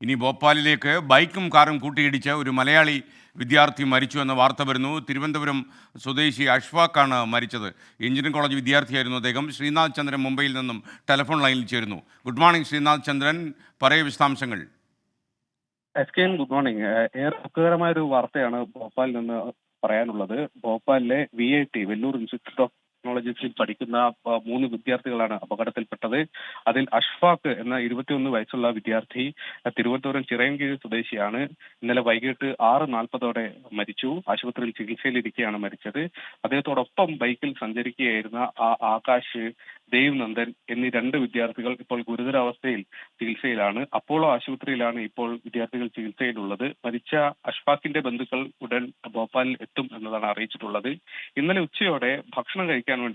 ഇനി ഭോപ്പാലിലേക്ക് ബൈക്കും കാറും കൂട്ടിയിടിച്ച് ഒരു മലയാളി വിദ്യാർത്ഥി മരിച്ചു എന്ന വാർത്ത വരുന്നു. തിരുവനന്തപുരം സ്വദേശി അഷ്ഫാഖാണ് മരിച്ചത്. എഞ്ചിനീയറിംഗ് കോളേജ് വിദ്യാർത്ഥിയായിരുന്നു അദ്ദേഹം. ശ്രീനാഥ് ചന്ദ്രൻ മുംബൈയിൽ നിന്നും ടെലിഫോൺ ലൈനിൽ ചേരുന്നു. ഗുഡ് മോർണിംഗ് ശ്രീനാഥ് ചന്ദ്രൻ, പറയൂ വിശദാംശങ്ങൾ. S good morning. ഏറെ ദുഃഖകരമായ ഒരു വാർത്തയാണ് ഭോപ്പാലിൽ നിന്ന് പറയാനുള്ളത്. ഭോപ്പാലിലെ VIT വെല്ലൂർ ഇൻസ്റ്റിറ്റ്യൂട്ട് ഓഫ് ടെക്നോളജീസിൽ പഠിക്കുന്ന 3 വിദ്യാർത്ഥികളാണ് അപകടത്തിൽപ്പെട്ടത്. അതിൽ അഷ്ഫാഖ് എന്ന 21 വയസ്സുള്ള വിദ്യാർത്ഥി തിരുവനന്തപുരം ചിറയൻകീഴ് സ്വദേശിയാണ്. ഇന്നലെ വൈകിട്ട് 6:40 മരിച്ചു. ആശുപത്രിയിൽ ചികിത്സയിലിരിക്കെയാണ് മരിച്ചത്. അദ്ദേഹത്തോടൊപ്പം ബൈക്കിൽ സഞ്ചരിക്കുകയായിരുന്ന ആകാശ്, ദേവ് നന്ദൻ എന്നീ 2 വിദ്യാർത്ഥികൾ ഇപ്പോൾ ഗുരുതരാവസ്ഥയിൽ ചികിത്സയിലാണ്. അപ്പോളോ ആശുപത്രിയിലാണ് ഇപ്പോൾ വിദ്യാർത്ഥികൾ ചികിത്സയിലുള്ളത്. മരിച്ച അഷ്ഫാഖിന്റെ ബന്ധുക്കൾ ഉടൻ ഭോപ്പാലിൽ എത്തും എന്നതാണ് അറിയിച്ചിട്ടുള്ളത്. ഇന്നലെ ഉച്ചയോടെ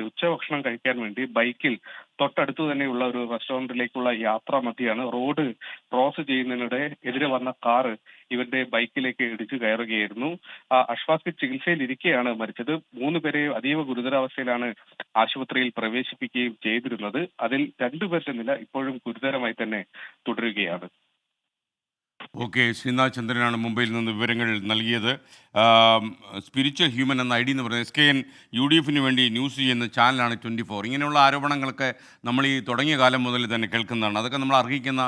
ഉച്ചഭക്ഷണം കഴിക്കാൻ വേണ്ടി ബൈക്കിൽ തൊട്ടടുത്ത് തന്നെയുള്ള ഒരു റെസ്റ്റോറന്റിലേക്കുള്ള യാത്രാ മധ്യയാണ് റോഡ് ക്രോസ് ചെയ്യുന്നതിനിടെ എതിരെ വന്ന കാറ് ഇവരുടെ ബൈക്കിലേക്ക് ഇടിച്ചു കയറുകയായിരുന്നു. അഷ്ഫാഖ് ചികിത്സയിൽ ഇരിക്കെയാണ് മരിച്ചത്. 3 പേരെ അതീവ ഗുരുതരാവസ്ഥയിലാണ് ആശുപത്രിയിൽ പ്രവേശിപ്പിക്കുകയും ചെയ്തിരുന്നത്. അതിൽ 2 പേരുടെ നില ഇപ്പോഴും ഗുരുതരമായി തന്നെ തുടരുകയാണ്. ഓക്കെ, ശ്രീനാഥ് ചന്ദ്രനാണ് മുംബൈയിൽ നിന്ന് വിവരങ്ങൾ നൽകിയത്. സ്പിരിച്വൽ ഹ്യൂമൻ എന്ന ID എന്ന് പറയുന്നത് SKN UDF വേണ്ടി ന്യൂസ് ചെയ്യുന്ന ചാനലാണ് 24. ഇങ്ങനെയുള്ള ആരോപണങ്ങളൊക്കെ നമ്മൾ ഈ തുടങ്ങിയ കാലം മുതൽ തന്നെ കേൾക്കുന്നതാണ്. അതൊക്കെ നമ്മൾ അർഹിക്കുന്ന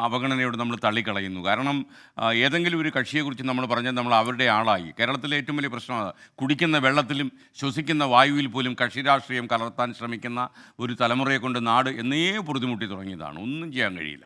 അവഗണനയോട് നമ്മൾ തള്ളിക്കളയുന്നു. കാരണം ഏതെങ്കിലും ഒരു കക്ഷിയെക്കുറിച്ച് നമ്മൾ പറഞ്ഞാൽ നമ്മൾ അവരുടെ ആളായി. കേരളത്തിലെ ഏറ്റവും വലിയ പ്രശ്നമാണ് കുടിക്കുന്ന വെള്ളത്തിലും ശ്വസിക്കുന്ന വായുവിൽ പോലും കക്ഷി രാഷ്ട്രീയം കലർത്താൻ ശ്രമിക്കുന്ന ഒരു തലമുറയെ കൊണ്ട് നാട് എന്നേ പൊറുതിമുട്ടി തുടങ്ങിയതാണ്. ഒന്നും ചെയ്യാൻ കഴിയില്ല.